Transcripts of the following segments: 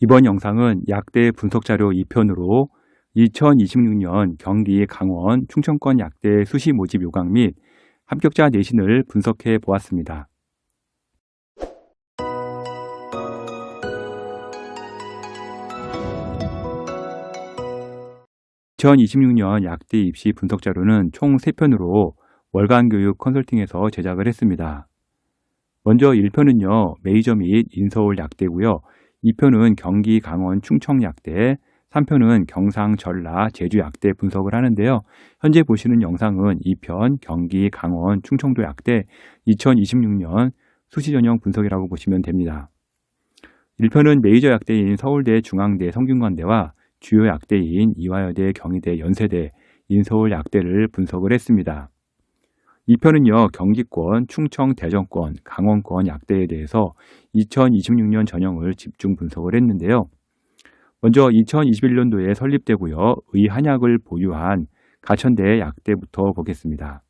이번 영상은 약대 분석자료 2편으로 2026년 경기, 강원, 충청권 약대 수시 모집 요강 및 합격자 내신을 분석해 보았습니다. 2026년 약대 입시 분석자료는 총 3편으로 월간교육 컨설팅에서 제작을 했습니다. 먼저 1편은요, 메이저 및 인서울 약대고요. 2편은 경기, 강원, 충청 약대, 3편은 경상, 전라, 제주 약대 분석을 하는데요. 현재 보시는 영상은 2편 경기, 강원, 충청도 약대 2026년 수시 전형 분석이라고 보시면 됩니다. 1편은 메이저 약대인 서울대, 중앙대, 성균관대와 주요 약대인 이화여대, 경희대, 연세대, 인서울 약대를 분석을 했습니다. 2편은요, 경기권, 충청, 대전권, 강원권 약대에 대해서 2026년 전형을 집중 분석을 했는데요. 먼저 2021년도에 설립되고요, 의한약을 보유한 가천대 약대부터 보겠습니다.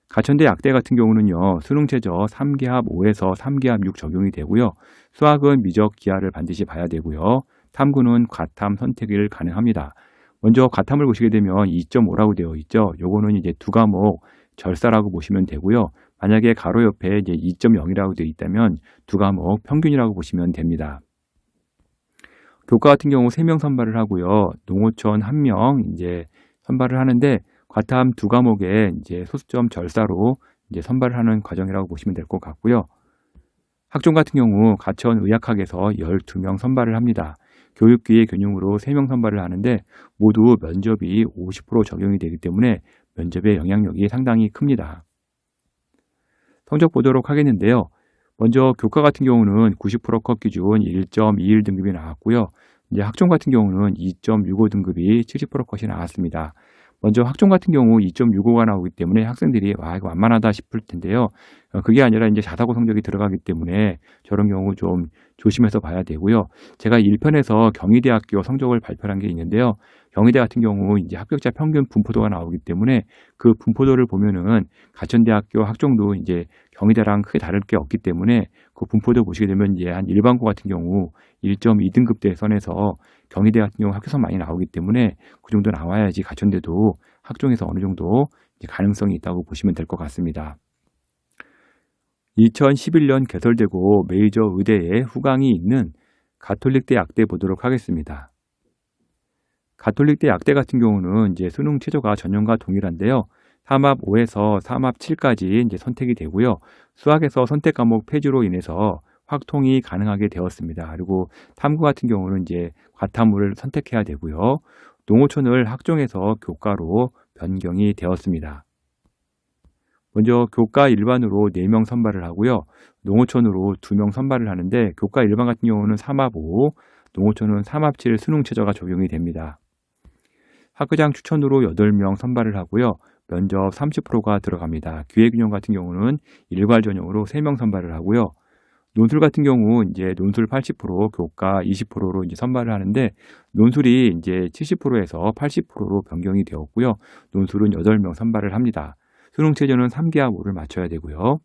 가천대 약대 같은 경우는요, 수능 최저 3기합 5에서 3기합 6 적용이 되고요, 수학은 미적 기하를 반드시 봐야 되고요, 탐구는 과탐 선택이 가능합니다. 먼저 과탐을 보시게 되면 2.5라고 되어 있죠. 요거는 이제 두 과목 절사라고 보시면 되고요. 만약에 가로 옆에 이제 2.0이라고 되어 있다면 두 과목 평균이라고 보시면 됩니다. 교과 같은 경우 3명 선발을 하고요. 농어촌 1명 이제 선발을 하는데 과탐 두 과목에 이제 소수점 절사로 이제 선발을 하는 과정이라고 보시면 될 것 같고요. 학종 같은 경우 가천 의학학에서 12명 선발을 합니다. 교육기회 교육으로 3명 선발을 하는데 모두 면접이 50% 적용이 되기 때문에 면접의 영향력이 상당히 큽니다. 성적 보도록 하겠는데요. 먼저 교과 같은 경우는 90% 컷 기준 1.21 등급이 나왔고요. 이제 학종 같은 경우는 2.65 등급이 70% 컷이 나왔습니다. 먼저 학종 같은 경우 2.65가 나오기 때문에 학생들이 와 이거 만만하다 싶을 텐데요. 그게 아니라 이제 자사고 성적이 들어가기 때문에 저런 경우 좀 조심해서 봐야 되고요. 제가 1편에서 경희대학교 성적을 발표한 게 있는데요. 경희대 같은 경우 이제 합격자 평균 분포도가 나오기 때문에 그 분포도를 보면은 가천대학교 학종도 이제 경희대랑 크게 다를 게 없기 때문에 그 분포도 보시게 되면 이제 한 일반고 같은 경우 1.2등급대 선에서 경희대 같은 경우 학교성 많이 나오기 때문에 그 정도 나와야지 가천대도 학종에서 어느 정도 가능성이 있다고 보시면 될 것 같습니다. 2011년 개설되고 메이저 의대에 후광이 있는 가톨릭대 약대 보도록 하겠습니다. 가톨릭대 약대 같은 경우는 이제 수능 최저가 전형과 동일한데요. 3합 5에서 3합 7까지 이제 선택이 되고요. 수학에서 선택 과목 폐지로 인해서 확통이 가능하게 되었습니다. 그리고 탐구 같은 경우는 이제 과탐을 선택해야 되고요. 농어촌을 학종에서 교과로 변경이 되었습니다. 먼저 교과 일반으로 4명 선발을 하고요. 농어촌으로 2명 선발을 하는데 교과 일반 같은 경우는 3합 5, 농어촌은 3합 7 수능 최저가 적용이 됩니다. 학교장 추천으로 8명 선발을 하고요. 면접 30%가 들어갑니다. 기회균형 같은 경우는 일괄 전형으로 3명 선발을 하고요. 논술 같은 경우 이제 논술 80%, 교과 20%로 이제 선발을 하는데 논술이 이제 70%에서 80%로 변경이 되었고요. 논술은 8명 선발을 합니다. 수능 최저는 3기합 5를 맞춰야 되고요.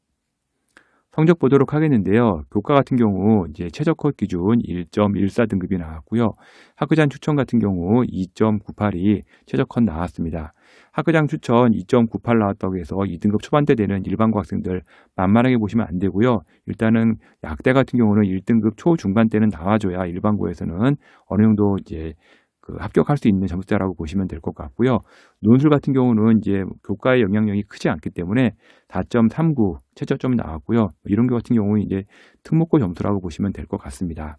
성적 보도록 하겠는데요. 교과 같은 경우 이제 최저 컷 기준 1.14 등급이 나왔고요. 학교장 추천 같은 경우 2.98이 최저 컷 나왔습니다. 학교장 추천 2.98 나왔다고 해서 2등급 초반대 되는 일반고 학생들 만만하게 보시면 안 되고요. 일단은 약대 같은 경우는 1등급 초중반 때는 나와줘야 일반고에서는 어느 정도 이제 합격할 수 있는 점수대라고 보시면 될 것 같고요. 논술 같은 경우는 이제 교과의 영향력이 크지 않기 때문에 4.39 최저점이 나왔고요. 이런 것 같은 경우는 이제 특목고 점수라고 보시면 될 것 같습니다.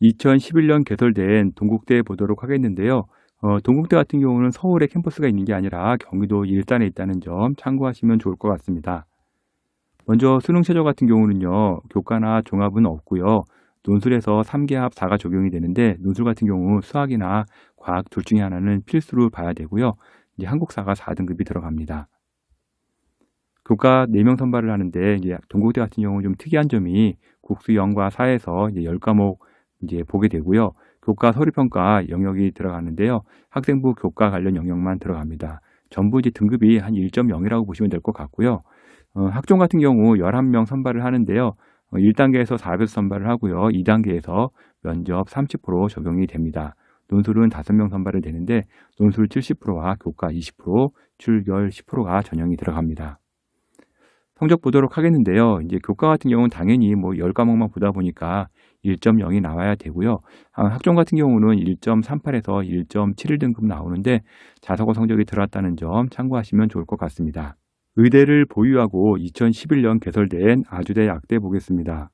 2011년 개설된 동국대 보도록 하겠는데요. 동국대 같은 경우는 서울에 캠퍼스가 있는 게 아니라 경기도 일산에 있다는 점 참고하시면 좋을 것 같습니다. 먼저 수능 최저 같은 경우는요. 교과나 종합은 없고요. 논술에서 3기합 4가 적용이 되는데 논술 같은 경우 수학이나 과학 둘 중에 하나는 필수로 봐야 되고요. 이제 한국사가 4등급이 들어갑니다. 교과 4명 선발을 하는데 이제 동국대 같은 경우는 좀 특이한 점이 국수 영과 사에서 이제 10과목 이제 보게 되고요. 교과 서류평가 영역이 들어가는데요. 학생부 교과 관련 영역만 들어갑니다. 전부 이제 등급이 한 1.0이라고 보시면 될 것 같고요. 학종 같은 경우 11명 선발을 하는데요. 1단계에서 4배수 선발을 하고요. 2단계에서 면접 30% 적용이 됩니다. 논술은 5명 선발을 되는데 논술 70%와 교과 20%, 출결 10%가 전형이 들어갑니다. 성적 보도록 하겠는데요. 이제 교과 같은 경우는 당연히 뭐 10과목만 보다 보니까 1.0이 나와야 되고요. 학종 같은 경우는 1.38에서 1.71등급 나오는데 자사고 성적이 들어왔다는 점 참고하시면 좋을 것 같습니다. 의대를 보유하고 2011년 개설된 아주대 약대 보겠습니다.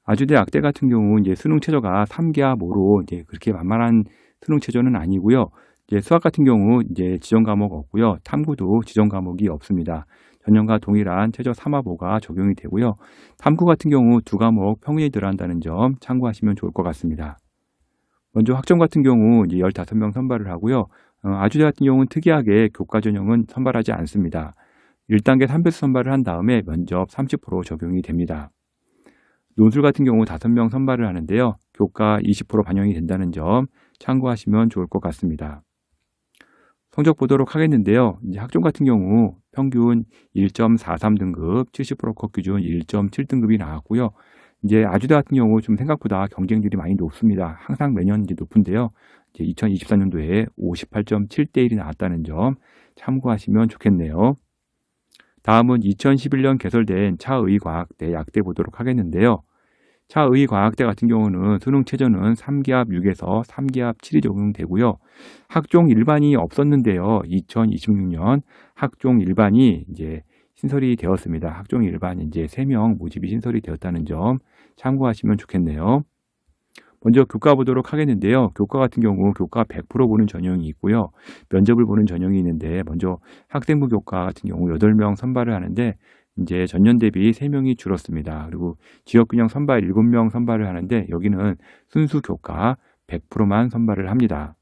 아주대 약대 같은 경우 이제 수능 최저가 3기하 5로 이제 그렇게 만만한 수능 최저는 아니고요. 이제 수학 같은 경우 이제 지정 과목 없고요. 탐구도 지정 과목이 없습니다. 전형과 동일한 최저 3화 5가 적용이 되고요. 탐구 같은 경우 2과목 평균이 들어간다는 점 참고하시면 좋을 것 같습니다. 먼저 학점 같은 경우 이제 15명 선발을 하고요. 아주대 같은 경우는 특이하게 교과 전형은 선발하지 않습니다. 1단계 3배수 선발을 한 다음에 면접 30% 적용이 됩니다. 논술 같은 경우 5명 선발을 하는데요. 교과 20% 반영이 된다는 점 참고하시면 좋을 것 같습니다. 성적 보도록 하겠는데요. 이제 학종 같은 경우 평균 1.43등급, 70% 컷 기준 1.7등급이 나왔고요. 이제 아주대 같은 경우 좀 생각보다 경쟁률이 많이 높습니다. 항상 매년 이제 높은데요. 이제 2024년도에 58.7대 1이 나왔다는 점 참고하시면 좋겠네요. 다음은 2011년 개설된 차의과학대 약대 보도록 하겠는데요. 차의과학대 같은 경우는 수능 최저는 3기합 6에서 3기합 7이 적용되고요. 학종 일반이 없었는데요. 2026년 학종 일반이 이제 신설이 되었습니다. 학종 일반 이제 3명 모집이 신설이 되었다는 점 참고하시면 좋겠네요. 먼저 교과 보도록 하겠는데요. 교과 같은 경우 교과 100% 보는 전형이 있고요. 면접을 보는 전형이 있는데 먼저 학생부 교과 같은 경우 8명 선발을 하는데 이제 전년 대비 3명이 줄었습니다. 그리고 지역균형 선발 7명 선발을 하는데 여기는 순수 교과 100%만 선발을 합니다.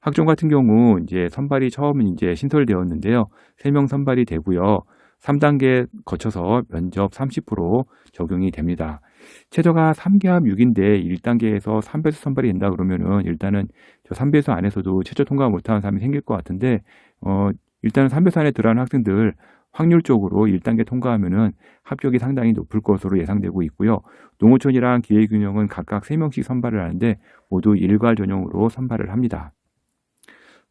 학종 같은 경우 이제 선발이 처음 이제 신설되었는데요. 3명 선발이 되고요. 3단계 거쳐서 면접 30% 적용이 됩니다. 최저가 3기합 6인데 1단계에서 3배수 선발이 된다 그러면은 일단은 저 3배수 안에서도 최저 통과 못하는 사람이 생길 것 같은데 일단은 3배수 안에 들어가는 학생들 확률적으로 1단계 통과하면은 합격이 상당히 높을 것으로 예상되고 있고요. 농어촌이랑 기회균형은 각각 3명씩 선발을 하는데 모두 일괄 전형으로 선발을 합니다.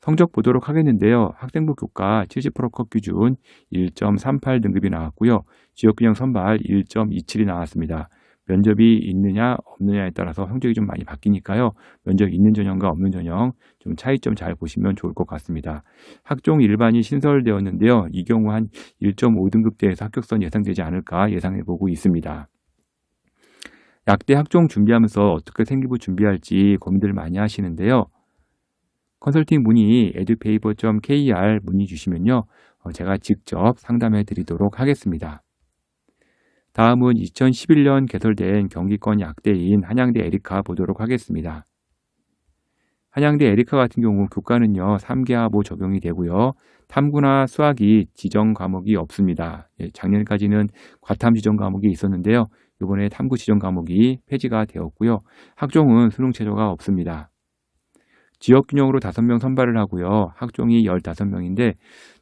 성적 보도록 하겠는데요. 학생부 교과 70% 컷 기준 1.38등급이 나왔고요. 지역균형 선발 1.27이 나왔습니다. 면접이 있느냐 없느냐에 따라서 성적이 좀 많이 바뀌니까요. 면접 있는 전형과 없는 전형 좀 차이점 잘 보시면 좋을 것 같습니다. 학종 일반이 신설되었는데요. 이 경우 한 1.5등급대에서 합격선 예상되지 않을까 예상해보고 있습니다. 약대 학종 준비하면서 어떻게 생기부 준비할지 고민들 많이 하시는데요. 컨설팅 문의 edupaper.kr 문의 주시면요. 제가 직접 상담해 드리도록 하겠습니다. 다음은 2011년 개설된 경기권 약대인 한양대 에리카 보도록 하겠습니다. 한양대 에리카 같은 경우 교과는요. 3기하 5 적용이 되고요. 탐구나 수학이 지정 과목이 없습니다. 작년까지는 과탐 지정 과목이 있었는데요. 이번에 탐구 지정 과목이 폐지가 되었고요. 학종은 수능 최저가 없습니다. 지역균형으로 5명 선발을 하고요. 학종이 15명인데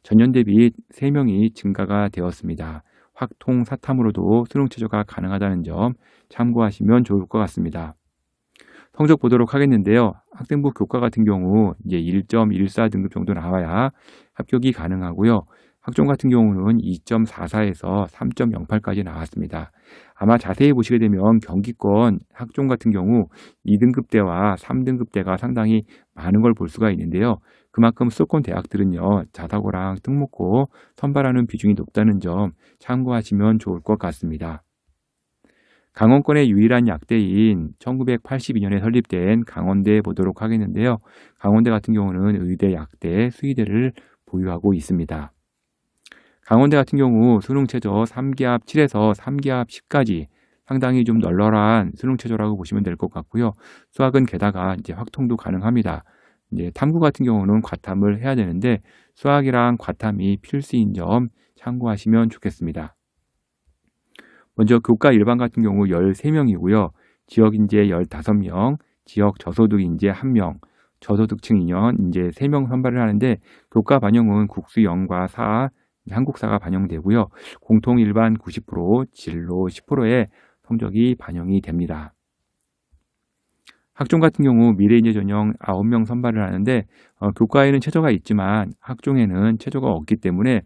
전년 대비 3명이 증가가 되었습니다. 확통 사탐으로도 수능 최저가 가능하다는 점 참고하시면 좋을 것 같습니다. 성적 보도록 하겠는데요. 학생부 교과 같은 경우 이제 1.14등급 정도 나와야 합격이 가능하고요. 학종 같은 경우는 2.44에서 3.08까지 나왔습니다. 아마 자세히 보시게 되면 경기권 학종 같은 경우 2등급대와 3등급대가 상당히 많은 걸 볼 수가 있는데요. 그만큼 수도권 대학들은요. 자사고랑 특목고 선발하는 비중이 높다는 점 참고하시면 좋을 것 같습니다. 강원권의 유일한 약대인 1982년에 설립된 강원대 보도록 하겠는데요. 강원대 같은 경우는 의대, 약대, 수의대를 보유하고 있습니다. 강원대 같은 경우 수능 최저 3기합 7에서 3기합 10까지 상당히 좀 널널한 수능 최저라고 보시면 될 것 같고요. 수학은 게다가 이제 확통도 가능합니다. 이제 탐구 같은 경우는 과탐을 해야 되는데 수학이랑 과탐이 필수인 점 참고하시면 좋겠습니다. 먼저 교과 일반 같은 경우 13명이고요. 지역 인재 15명, 지역 저소득 인재 1명, 저소득층 인원 인재 3명 선발을 하는데 교과 반영은 국수 0과 4, 한국사가 반영되고요. 공통 일반 90%, 진로 10%의 성적이 반영이 됩니다. 학종 같은 경우 미래인재 전형 9명 선발을 하는데 교과에는 최저가 있지만 학종에는 최저가 없기 때문에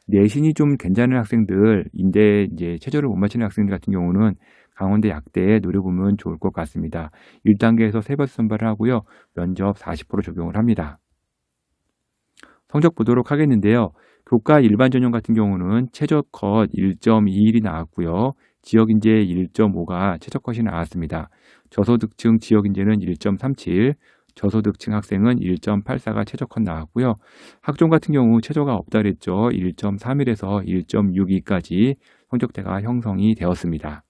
내신이 좀 괜찮은 학생들, 이제 최저를 못 맞추는 학생들 같은 경우는 강원대 약대에 노려보면 좋을 것 같습니다. 1단계에서 3번 선발을 하고요. 면접 40% 적용을 합니다. 성적 보도록 하겠는데요. 교과 일반 전형 같은 경우는 최저 컷 1.21이 나왔고요. 지역인재 1.5가 최저 컷이 나왔습니다. 저소득층 지역인재는 1.37, 저소득층 학생은 1.84가 최저 컷 나왔고요. 학종 같은 경우 최저가 없다 그랬죠. 1.31에서 1.62까지 성적대가 형성이 되었습니다.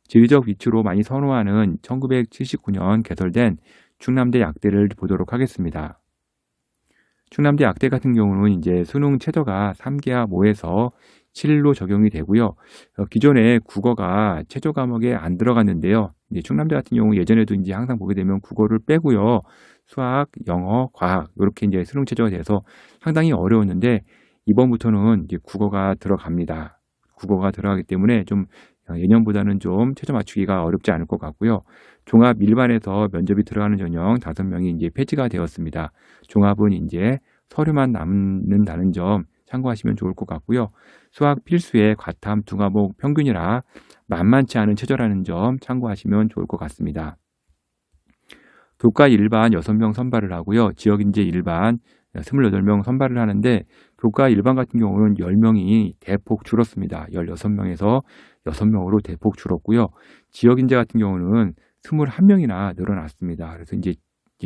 지리적 위치로 많이 선호하는 1979년 개설된 충남대 약대를 보도록 하겠습니다. 충남대 약대 같은 경우는 이제 수능 최저가 3기하 5에서 7로 적용이 되고요. 기존에 국어가 최저 과목에 안 들어갔는데요. 이제 충남대 같은 경우 예전에도 이제 항상 보게 되면 국어를 빼고요. 수학, 영어, 과학 이렇게 이제 수능 최저가 돼서 상당히 어려웠는데 이번부터는 이제 국어가 들어갑니다. 국어가 들어가기 때문에 좀 예년보다는 좀 최저 맞추기가 어렵지 않을 것 같고요. 종합 일반에서 면접이 들어가는 전형 5명이 이제 폐지가 되었습니다. 종합은 이제 서류만 남는다는 점 참고하시면 좋을 것 같고요. 수학 필수의 과탐 2과목 평균이라 만만치 않은 최저라는 점 참고하시면 좋을 것 같습니다. 교과 일반 6명 선발을 하고요. 지역인재 일반 28명 선발을 하는데 교과 일반 같은 경우는 10명이 대폭 줄었습니다. 16명에서 6명으로 대폭 줄었고요. 지역인재 같은 경우는 21명이나 늘어났습니다. 그래서 이제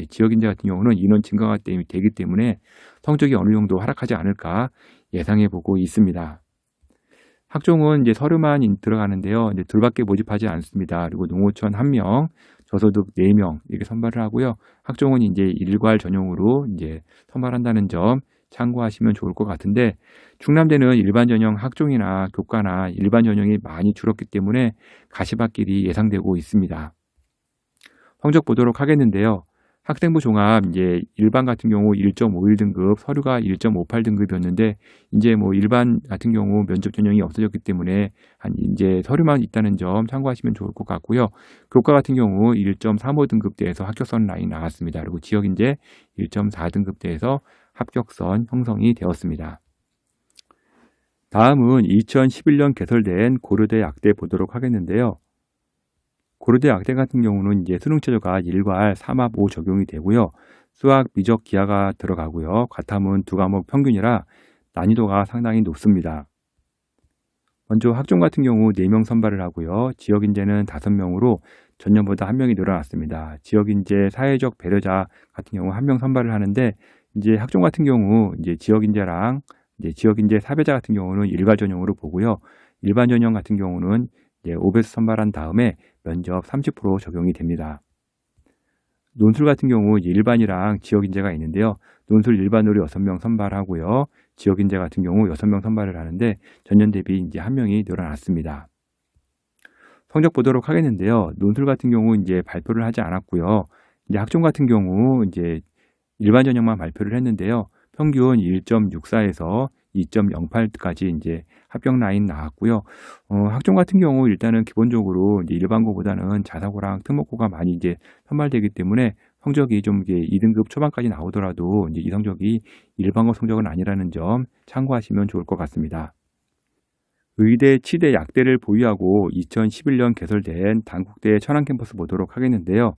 지역인재 같은 경우는 인원 증가가 되기 때문에 성적이 어느 정도 하락하지 않을까 예상해 보고 있습니다. 학종은 이제 서류만 들어가는데요. 이제 둘밖에 모집하지 않습니다. 그리고 농어촌 1명, 저소득 4명 이렇게 선발을 하고요. 학종은 이제 일괄 전형으로 이제 선발한다는 점 참고하시면 좋을 것 같은데 충남대는 일반 전형 학종이나 교과나 일반 전형이 많이 줄었기 때문에 가시밭길이 예상되고 있습니다. 성적 보도록 하겠는데요. 학생부 종합 이제 일반 같은 경우 1.51 등급, 서류가 1.58 등급이었는데 이제 뭐 일반 같은 경우 면접 전형이 없어졌기 때문에 이제 서류만 있다는 점 참고하시면 좋을 것 같고요. 교과 같은 경우 1.35 등급대에서 합격선 라인 나왔습니다. 그리고 지역 이제 1.4 등급대에서 합격선 형성이 되었습니다. 다음은 2011년 개설된 고려대 약대 보도록 하겠는데요. 고려대 약대 같은 경우는 이제 수능 최저가 일괄 3합 5 적용이 되고요. 수학, 미적, 기하가 들어가고요. 과탐은 2과목 평균이라 난이도가 상당히 높습니다. 먼저 학종 같은 경우 4명 선발을 하고요. 지역인재는 5명으로 전년보다 1명이 늘어났습니다. 지역인재 사회적 배려자 같은 경우 1명 선발을 하는데 이제 학종 같은 경우 이제 지역인재랑 이제 지역인재 사배자 같은 경우는 일괄 전형으로 보고요. 일반 전형 같은 경우는 이제 5배수 선발한 다음에 면접 30% 적용이 됩니다. 논술 같은 경우 일반이랑 지역인재가 있는데요. 논술 일반으로 6명 선발하고요. 지역인재 같은 경우 6명 선발을 하는데 전년 대비 이제 1명이 늘어났습니다. 성적 보도록 하겠는데요. 논술 같은 경우 이제 발표를 하지 않았고요. 이제 학종 같은 경우 이제 일반 전형만 발표를 했는데요. 평균 1.64에서 2.08까지 이제 합격 라인 나왔고요. 학종 같은 경우 일단은 기본적으로 이제 일반고보다는 자사고랑 특목고가 많이 이제 선발되기 때문에 성적이 좀 이게 2등급 초반까지 나오더라도 이제 이 성적이 일반고 성적은 아니라는 점 참고하시면 좋을 것 같습니다. 의대, 치대, 약대를 보유하고 2011년 개설된 단국대 천안 캠퍼스 보도록 하겠는데요.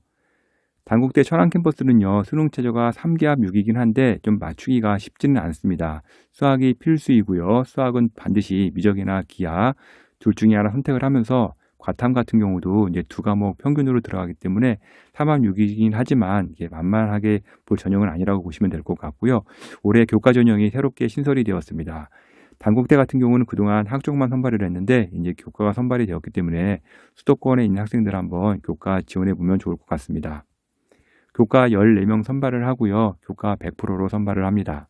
단국대 천안 캠퍼스는요, 수능 최저가 3기합 6이긴 한데 좀 맞추기가 쉽지는 않습니다. 수학이 필수이고요. 수학은 반드시 미적이나 기하 둘 중에 하나 선택을 하면서 과탐 같은 경우도 이제 2과목 평균으로 들어가기 때문에 3합 6이긴 하지만 이게 만만하게 볼 전형은 아니라고 보시면 될 것 같고요. 올해 교과 전형이 새롭게 신설이 되었습니다. 단국대 같은 경우는 그동안 학종만 선발을 했는데 이제 교과가 선발이 되었기 때문에 수도권에 있는 학생들 한번 교과 지원해 보면 좋을 것 같습니다. 교과 14명 선발을 하고요. 교과 100%로 선발을 합니다.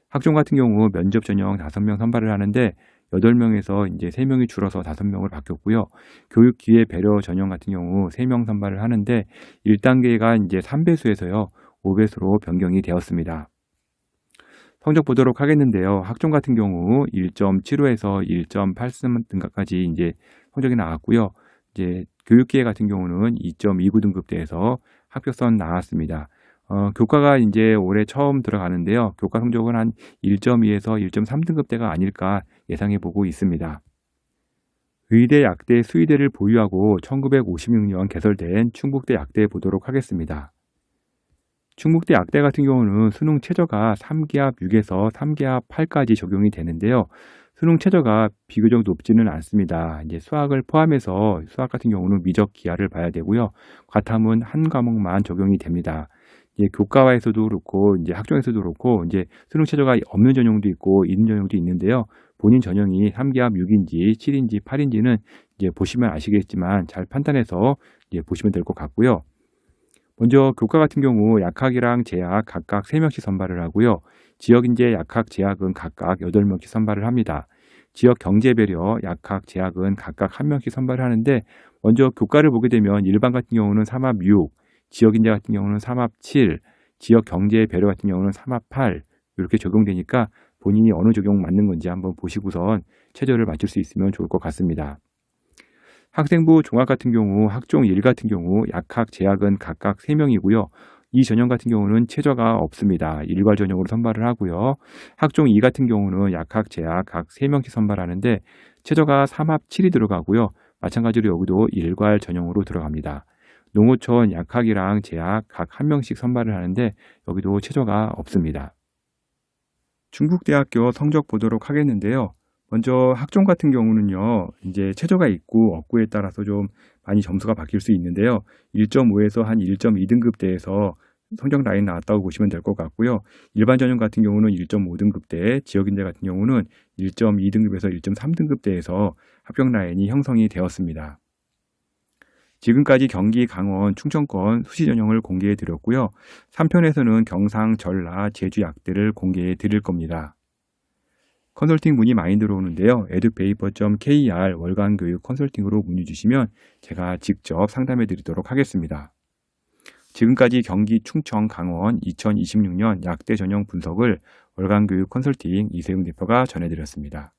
학종 같은 경우 면접 전형 5명 선발을 하는데 8명에서 이제 3명이 줄어서 5명을 바뀌었고요. 교육 기회 배려 전형 같은 경우 3명 선발을 하는데 1단계가 이제 3배수에서요. 5배수로 변경이 되었습니다. 성적 보도록 하겠는데요. 학종 같은 경우 1.75에서 1.83 등까지 이제 성적이 나왔고요. 이제 교육기회 같은 경우는 2.29 등급대에서 합격선 나왔습니다. 교과가 이제 올해 처음 들어가는데요. 교과 성적은 한 1.2에서 1.3 등급대가 아닐까 예상해 보고 있습니다. 의대, 약대, 수의대를 보유하고 1956년 개설된 충북대 약대 보도록 하겠습니다. 충북대 약대 같은 경우는 수능 최저가 3기합 6에서 3기합 8까지 적용이 되는데요. 수능 최저가 비교적 높지는 않습니다. 이제 수학을 포함해서 수학 같은 경우는 미적 기하를 봐야 되고요. 과탐은 한 과목만 적용이 됩니다. 이제 교과에서도 그렇고 이제 학종에서도 그렇고 이제 수능 최저가 없는 전형도 있고 있는 전형도 있는데요. 본인 전형이 3기합 6인지 7인지 8인지는 이제 보시면 아시겠지만 잘 판단해서 이제 보시면 될 것 같고요. 먼저 교과 같은 경우 약학이랑 재학 각각 3명씩 선발을 하고요. 지역인재 약학 재학은 각각 8명씩 선발을 합니다. 지역 경제배려 약학 재학은 각각 1명씩 선발을 하는데 먼저 교과를 보게 되면 일반 같은 경우는 3합 6, 지역인재 같은 경우는 3합 7, 지역 경제배려 같은 경우는 3합 8 이렇게 적용되니까 본인이 어느 적용 맞는 건지 한번 보시고선 최저를 맞출 수 있으면 좋을 것 같습니다. 학생부 종합 같은 경우 학종 1 같은 경우 약학 재학은 각각 3명이고요. 이 전형 같은 경우는 최저가 없습니다. 일괄 전형으로 선발을 하고요. 학종 2 같은 경우는 약학 재학 각 3명씩 선발하는데 최저가 3합 7이 들어가고요. 마찬가지로 여기도 일괄 전형으로 들어갑니다. 농어촌 약학이랑 재학 각 1명씩 선발을 하는데 여기도 최저가 없습니다. 충북대학교 성적 보도록 하겠는데요. 먼저 학종 같은 경우는요, 이제 최저가 있고 없고에 따라서 좀 많이 점수가 바뀔 수 있는데요. 1.5에서 한 1.2등급대에서 성적 라인 나왔다고 보시면 될 것 같고요. 일반 전형 같은 경우는 1.5등급대, 지역인재 같은 경우는 1.2등급에서 1.3등급대에서 합격 라인이 형성이 되었습니다. 지금까지 경기, 강원, 충청권 수시 전형을 공개해 드렸고요. 3편에서는 경상, 전라, 제주 약대를 공개해 드릴 겁니다. 컨설팅 문의 많이 들어오는데요. edupaper.kr 월간 교육 컨설팅으로 문의 주시면 제가 직접 상담해 드리도록 하겠습니다. 지금까지 경기, 충청, 강원 2026년 약대 전형 분석을 월간 교육 컨설팅 이세용 대표가 전해 드렸습니다.